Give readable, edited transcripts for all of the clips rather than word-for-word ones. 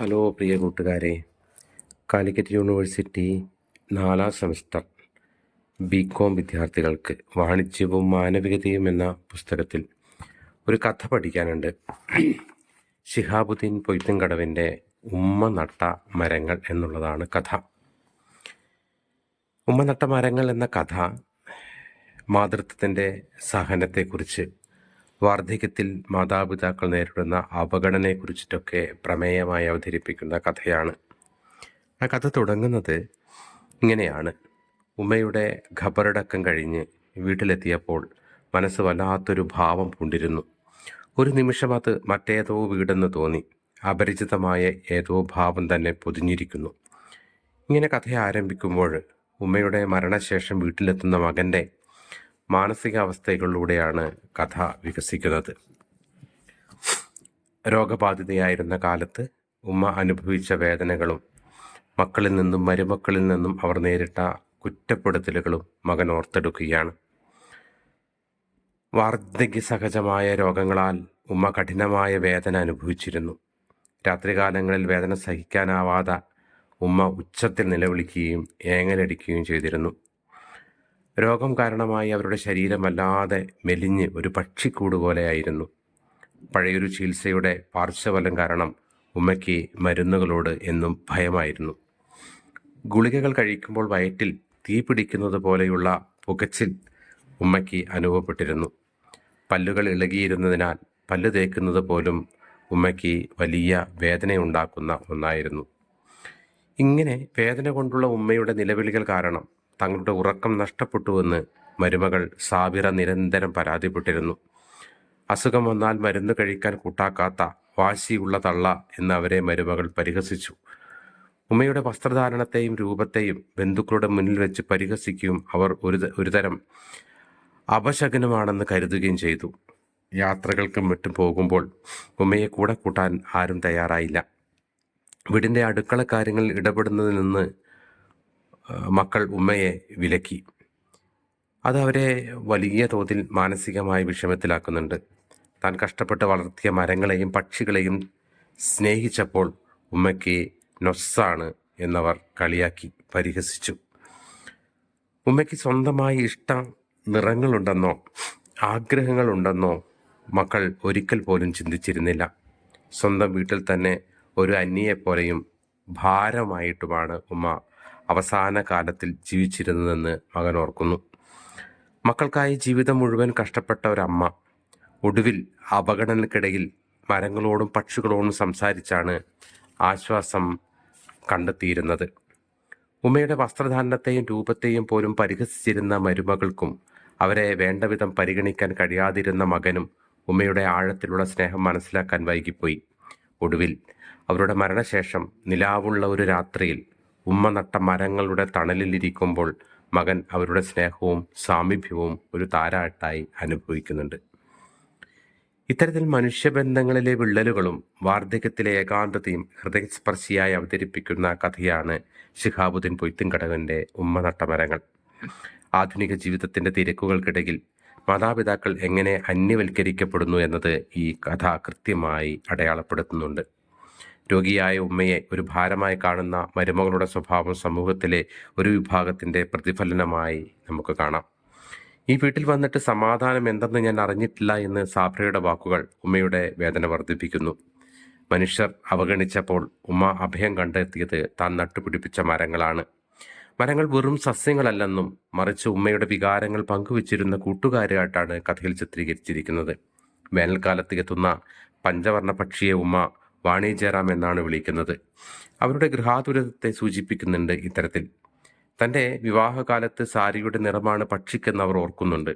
Hello പ്രിയ കൂട്ടുകാരെ, Calicut university 4ാം semester BCom വിദ്യാർത്ഥികൾക്ക് വാണിജ്യവും മാനവികതയും എന്ന പുസ്തകത്തിൽ ഒരു കഥ പഠിക്കാനുണ്ട്. ശിഹാബുദ്ദീൻ പൊയ്ത്തുംകടവിൻ്റെ ഉമ്മ നട്ട മരങ്ങൾ എന്നുള്ളതാണ് കഥ. ഉമ്മ നട്ട മരങ്ങൾ എന്ന കഥ മാതൃത്വത്തിൻ്റെ സഹനത്തെക്കുറിച്ച്, വാർദ്ധക്യത്തിൽ മാതാപിതാക്കൾ നേരിടുന്ന അവഗണനയെക്കുറിച്ചിട്ടൊക്കെ പ്രമേയമായി അവതരിപ്പിക്കുന്ന കഥയാണ്. ആ കഥ തുടങ്ങുന്നത് ഇങ്ങനെയാണ്. ഉമ്മയുടെ ഖബറടക്കം കഴിഞ്ഞ് വീട്ടിലെത്തിയപ്പോൾ മനസ്സ് വല്ലാത്തൊരു ഭാവം പൂണ്ടിരുന്നു. ഒരു നിമിഷം അത് മറ്റേതോ വീടെന്ന് തോന്നി. അപരിചിതമായ ഏതോ ഭാവം തന്നെ പൊതിഞ്ഞിരിക്കുന്നു. ഇങ്ങനെ കഥ ആരംഭിക്കുമ്പോൾ ഉമ്മയുടെ മരണശേഷം വീട്ടിലെത്തുന്ന മകൻ്റെ മാനസികാവസ്ഥകളിലൂടെയാണ് കഥ വികസിക്കുന്നത്. രോഗബാധിതയായിരുന്ന കാലത്ത് ഉമ്മ അനുഭവിച്ച വേദനകളും മക്കളിൽ നിന്നും മരുമക്കളിൽ നിന്നും അവർ നേരിട്ട കുറ്റപ്പെടുത്തലുകളും മകൻ ഓർത്തെടുക്കുകയാണ്. വാർദ്ധക്യ സഹജമായ രോഗങ്ങളാൽ ഉമ്മ കഠിനമായ വേദന അനുഭവിച്ചിരുന്നു. രാത്രികാലങ്ങളിൽ വേദന സഹിക്കാനാവാതെ ഉമ്മ ഉച്ചത്തിൽ നിലവിളിക്കുകയും ഏങ്ങലടിക്കുകയും ചെയ്തിരുന്നു. രോഗം കാരണമായി അവരുടെ ശരീരം വല്ലാതെ മെലിഞ്ഞ് ഒരു പക്ഷിക്കൂട് പോലെയായിരുന്നു. പഴയൊരു ചികിത്സയുടെ പാർശ്വഫലം കാരണം ഉമ്മയ്ക്ക് മരുന്നുകളോട് എന്നും ഭയമായിരുന്നു. ഗുളികകൾ കഴിക്കുമ്പോൾ വയറ്റിൽ തീ പിടിക്കുന്നത് പോലെയുള്ള പുകച്ചിൽ ഉമ്മയ്ക്ക് അനുഭവപ്പെട്ടിരുന്നു. പല്ലുകൾ ഇളകിയിരുന്നതിനാൽ പല്ല് തേക്കുന്നത് പോലും ഉമ്മയ്ക്ക് വലിയ വേദനയുണ്ടാക്കുന്ന ഒന്നായിരുന്നു. ഇങ്ങനെ വേദന കൊണ്ടുള്ള ഉമ്മയുടെ നിലവിളികൾ കാരണം തങ്ങളുടെ ഉറക്കം നഷ്ടപ്പെട്ടുവെന്ന് മരുമകൾ സാബിറ നിരന്തരം പരാതിപ്പെട്ടിരുന്നു. അസുഖം വന്നാൽ മരുന്ന് കഴിക്കാൻ കൂട്ടാക്കാത്ത വാശിയുള്ള തള്ള എന്ന് അവരെ മരുമകൾ പരിഹസിച്ചു. ഉമ്മയുടെ വസ്ത്രധാരണത്തെയും രൂപത്തെയും ബന്ധുക്കളുടെ മുന്നിൽ വെച്ച് പരിഹസിക്കുകയും അവർ ഒരുതരം അപശകനമാണെന്ന് കരുതുകയും ചെയ്തു. യാത്രകൾക്കും മറ്റും പോകുമ്പോൾ ഉമ്മയെ കൂടെ കൂട്ടാൻ ആരും തയ്യാറായില്ല. വീടിൻ്റെ അടുക്കള കാര്യങ്ങളിൽ ഇടപെടുന്നതിൽ നിന്ന് മക്കൾ ഉമ്മയെ വിലക്കി. അത് അവരെ വലിയ തോതിൽ മാനസികമായി വിഷമത്തിലാക്കുന്നുണ്ട്. താൻ കഷ്ടപ്പെട്ട് വളർത്തിയ മരങ്ങളെയും പക്ഷികളെയും സ്നേഹിച്ചപ്പോൾ ഉമ്മയ്ക്ക് നൊസ്സാണ് എന്നവർ കളിയാക്കി പരിഹസിച്ചു. ഉമ്മയ്ക്ക് സ്വന്തമായി നിറങ്ങളുണ്ടെന്നോ ആഗ്രഹങ്ങളുണ്ടെന്നോ മക്കൾ ഒരിക്കൽ പോലും ചിന്തിച്ചിരുന്നില്ല. സ്വന്തം വീട്ടിൽ തന്നെ ഒരു അന്യയെപ്പോലെയും ഭാരമായിട്ടുമാണ് ഉമ്മ അവസാന കാലത്തിൽ ജീവിച്ചിരുന്നതെന്ന് മകൻ ഓർക്കുന്നു. മക്കൾക്കായി ജീവിതം മുഴുവൻ കഷ്ടപ്പെട്ട ഒരമ്മ ഒടുവിൽ അപകടങ്ങൾക്കിടയിൽ മരങ്ങളോടും പക്ഷികളോടും സംസാരിച്ചാണ് ആശ്വാസം കണ്ടെത്തിയിരുന്നത്. ഉമ്മയുടെ വസ്ത്രധാരണത്തെയും രൂപത്തെയും പോലും പരിഹസിച്ചിരുന്ന മരുമകൾക്കും അവരെ വേണ്ടവിധം പരിഗണിക്കാൻ കഴിയാതിരുന്ന മകനും ഉമ്മയുടെ ആഴത്തിലുള്ള സ്നേഹം മനസ്സിലാക്കാൻ വൈകിപ്പോയി. ഒടുവിൽ അവരുടെ മരണശേഷം നിലാവുള്ള ഒരു രാത്രിയിൽ ഉമ്മ നട്ട മരങ്ങളുടെ തണലിലിരിക്കുമ്പോൾ മകൻ അവരുടെ സ്നേഹവും സാമീപ്യവും ഒരു താരാട്ടായി അനുഭവിക്കുന്നുണ്ട്. ഇത്തരത്തിൽ മനുഷ്യബന്ധങ്ങളിലെ വിള്ളലുകളും വാർദ്ധക്യത്തിലെ ഏകാന്തതയും ഹൃദയസ്പർശിയായി അവതരിപ്പിക്കുന്ന കഥയാണ് ശിഹാബുദ്ദീൻ പൊയ്ത്തുംകടവിൻ്റെ ഉമ്മ നട്ട മരങ്ങൾ. ആധുനിക ജീവിതത്തിൻ്റെ തിരക്കുകൾക്കിടയിൽ മാതാപിതാക്കൾ എങ്ങനെ അന്യവൽക്കരിക്കപ്പെടുന്നു എന്നത് ഈ കഥ കൃത്യമായി അടയാളപ്പെടുത്തുന്നുണ്ട്. രോഗിയായ ഉമ്മയെ ഒരു ഭാരമായി കാണുന്ന മരുമകളുടെ സ്വഭാവം സമൂഹത്തിലെ ഒരു വിഭാഗത്തിൻ്റെ പ്രതിഫലനമായി നമുക്ക് കാണാം. ഈ വീട്ടിൽ വന്നിട്ട് സമാധാനം എന്തെന്ന് ഞാൻ അറിഞ്ഞിട്ടില്ല എന്ന് സാബ്രയുടെ വാക്കുകൾ ഉമ്മയുടെ വേദന വർദ്ധിപ്പിക്കുന്നു. മനുഷ്യർ അവഗണിച്ചപ്പോൾ ഉമ്മ അഭയം കണ്ടെത്തിയത് താൻ നട്ടുപിടിപ്പിച്ച മരങ്ങളാണ്. മരങ്ങൾ വെറും സസ്യങ്ങളല്ലെന്നും മറിച്ച് ഉമ്മയുടെ വികാരങ്ങൾ പങ്കുവച്ചിരുന്ന കൂട്ടുകാരായിട്ടാണ് കഥയിൽ ചിത്രീകരിച്ചിരിക്കുന്നത്. വേനൽക്കാലത്ത് എത്തുന്ന പഞ്ചവർണ്ണ പക്ഷിയെ ഉമ്മ വാണി ജയറാം എന്നാണ് വിളിക്കുന്നത്. അവരുടെ ഗൃഹാതുരത്തെ സൂചിപ്പിക്കുന്നുണ്ട് ഇത്തരത്തിൽ. തൻ്റെ വിവാഹകാലത്ത് സാരിയുടെ നിറമാണ് പക്ഷിക്കെന്ന് അവർ ഓർക്കുന്നുണ്ട്.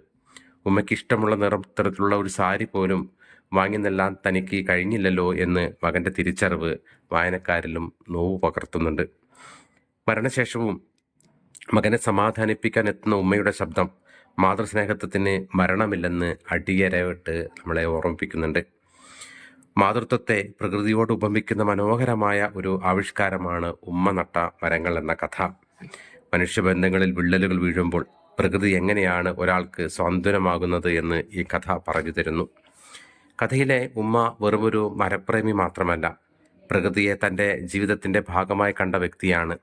ഉമ്മയ്ക്ക് ഇഷ്ടമുള്ള നിറത്തിലുള്ള ഒരു സാരി പോലും വാങ്ങി നൽകാൻ തനിക്ക് കഴിഞ്ഞില്ലല്ലോ എന്ന് മകൻ്റെ തിരിച്ചറിവ് വായനക്കാരിലും നോവ് പകർത്തുന്നുണ്ട്. മരണശേഷവും മകനെ സമാധാനിപ്പിക്കാൻ എത്തുന്ന ഉമ്മയുടെ ശബ്ദം മാതൃസ്നേഹത്വത്തിന് മരണമില്ലെന്ന് അടിയരവിട്ട് നമ്മളെ ഓർമ്മിപ്പിക്കുന്നുണ്ട്. മാതൃത്വത്തെ പ്രകൃതിയോട് ഉപമിക്കുന്ന മനോഹരമായ ഒരു ആവിഷ്കാരമാണ് ഉമ്മ നട്ട മരങ്ങൾ എന്ന കഥ. മനുഷ്യബന്ധങ്ങളിൽ വിള്ളലുകൾ വീഴുമ്പോൾ പ്രകൃതി എങ്ങനെയാണ് ഒരാൾക്ക് സ്വാന്തനമാകുന്നത് എന്ന് ഈ കഥ പറഞ്ഞു തരുന്നു. കഥയിലെ ഉമ്മ വെറുമൊരു മരപ്രേമി മാത്രമല്ല, പ്രകൃതിയെ തൻ്റെ ജീവിതത്തിൻ്റെ ഭാഗമായി കണ്ട വ്യക്തിയാണ്.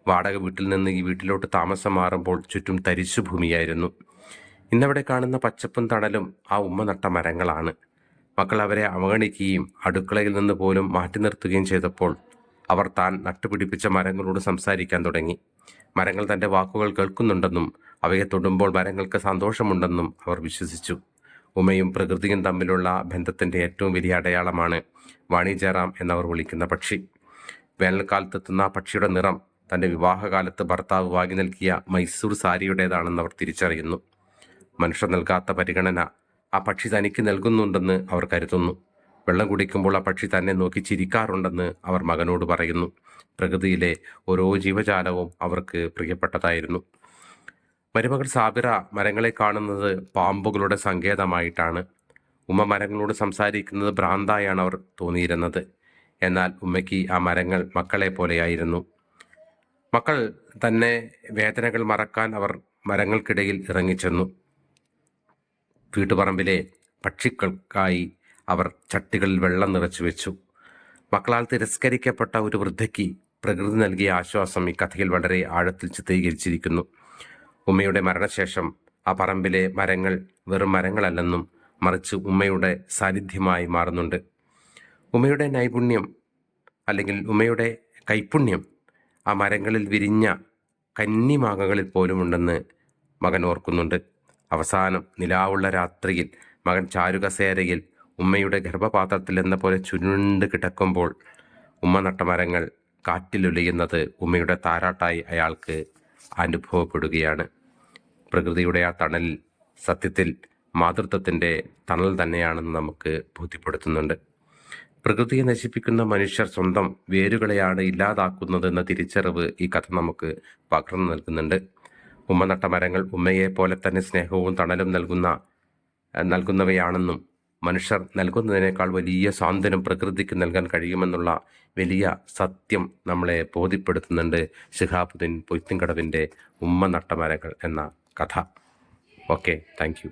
വാടക വീട്ടിൽ നിന്ന് ഈ വീട്ടിലോട്ട് താമസം മാറുമ്പോൾ ചുറ്റും തരിശു ഭൂമിയായിരുന്നു. ഇന്നവിടെ കാണുന്ന പച്ചപ്പും തണലും ആ ഉമ്മ നട്ട മരങ്ങളാണ്. മക്കൾ അവരെ അവഗണിക്കുകയും അടുക്കളയിൽ നിന്ന് പോലും മാറ്റി നിർത്തുകയും ചെയ്തപ്പോൾ അവർ താൻ നട്ടുപിടിപ്പിച്ച മരങ്ങളോട് സംസാരിക്കാൻ തുടങ്ങി. മരങ്ങൾ തൻ്റെ വാക്കുകൾ കേൾക്കുന്നുണ്ടെന്നും അവയെ തൊടുമ്പോൾ മരങ്ങൾക്ക് സന്തോഷമുണ്ടെന്നും അവർ വിശ്വസിച്ചു. ഉമ്മയും പ്രകൃതിയും തമ്മിലുള്ള ബന്ധത്തിൻ്റെ ഏറ്റവും വലിയ അടയാളമാണ് വാണി ജയറാം എന്നവർ വിളിക്കുന്ന പക്ഷി. വേനൽക്കാലത്തെത്തുന്ന ആ പക്ഷിയുടെ നിറം തൻ്റെ വിവാഹകാലത്ത് ഭർത്താവ് വാങ്ങി നൽകിയ മൈസൂർ സാരിയുടേതാണെന്ന് അവർ തിരിച്ചറിയുന്നു. മനുഷ്യർ നൽകാത്ത പരിഗണന ആ പക്ഷി തനിക്ക് നൽകുന്നുണ്ടെന്ന് അവർ കരുതുന്നു. വെള്ളം കുടിക്കുമ്പോൾ ആ പക്ഷി തന്നെ നോക്കി ചിരിക്കാറുണ്ടെന്ന് അവർ മകനോട് പറയുന്നു. പ്രകൃതിയിലെ ഓരോ ജീവജാലവും അവർക്ക് പ്രിയപ്പെട്ടതായിരുന്നു. മരുമകൾ സാബിറ മരങ്ങളെ കാണുന്നത് പാമ്പുകളുടെ സങ്കേതമായിട്ടാണ്. ഉമ്മ മരങ്ങളോട് സംസാരിക്കുന്നത് ഭ്രാന്തായാണ് അവർ തോന്നിയിരുന്നത്. എന്നാൽ ഉമ്മയ്ക്ക് ആ മരങ്ങൾ മക്കളെ പോലെയായിരുന്നു. മക്കൾ തന്നെ വേദനകൾ മറക്കാൻ അവർ മരങ്ങൾക്കിടയിൽ ഇറങ്ങിച്ചെന്നു. വീട്ടുപറമ്പിലെ പക്ഷികൾക്കായി അവർ ചട്ടികളിൽ വെള്ളം നിറച്ചു വെച്ചു. മക്കളാൽ തിരസ്കരിക്കപ്പെട്ട ഒരു വൃദ്ധയ്ക്ക് പ്രകൃതി നൽകിയ ആശ്വാസം ഈ കഥയിൽ വളരെ ആഴത്തിൽ ചിത്രീകരിച്ചിരിക്കുന്നു. ഉമ്മയുടെ മരണശേഷം ആ പറമ്പിലെ മരങ്ങൾ വെറും മരങ്ങളല്ലെന്നും മറിച്ച് ഉമ്മയുടെ സാന്നിധ്യമായി മാറുന്നുണ്ട്. ഉമ്മയുടെ നൈപുണ്യം അല്ലെങ്കിൽ ഉമ്മയുടെ കൈപുണ്യം ആ മരങ്ങളിൽ വിരിഞ്ഞ കന്നിമാങ്ങകളിൽ പോലും ഉണ്ടെന്ന് മകൻ ഓർക്കുന്നുണ്ട്. അവസാനം നിലാവുള്ള രാത്രിയിൽ മകൻ ചാരുകസേരയിൽ ഉമ്മയുടെ ഗർഭപാത്രത്തിൽ എന്ന പോലെ ചുരുണ്ട് കിടക്കുമ്പോൾ ഉമ്മ നട്ട മരങ്ങൾ കാറ്റിലൊലിയുന്നത് ഉമ്മയുടെ താരാട്ടായി അയാൾക്ക് അനുഭവപ്പെടുകയാണ്. പ്രകൃതിയുടെ ആ തണലിൽ സത്യത്തിൽ മാതൃത്വത്തിൻ്റെ തണൽ തന്നെയാണെന്ന് നമുക്ക് ബോധ്യപ്പെടുത്തുന്നുണ്ട്. പ്രകൃതിയെ നശിപ്പിക്കുന്ന മനുഷ്യർ സ്വന്തം വേരുകളെയാണ് ഇല്ലാതാക്കുന്നതെന്ന തിരിച്ചറിവ് ഈ കഥ നമുക്ക് പകർന്നു നൽകുന്നുണ്ട്. ഉമ്മ നട്ട മരങ്ങൾ ഉമ്മയെ പോലെ തന്നെ സ്നേഹവും തണലും നൽകുന്നവയാണെന്നും മനുഷ്യർ നൽകുന്നതിനേക്കാൾ വലിയ സ്വാതന്ത്ര്യം പ്രകൃതിക്ക് നൽകാൻ കഴിയുമെന്നുള്ള വലിയ സത്യം നമ്മളെ ബോധ്യപ്പെടുത്തുന്നുണ്ട് ശിഹാബുദ്ദീൻ പൊയ്ത്തുംകടവിൻ്റെ ഉമ്മ നട്ട മരങ്ങൾ എന്ന കഥ. Okay, thank you.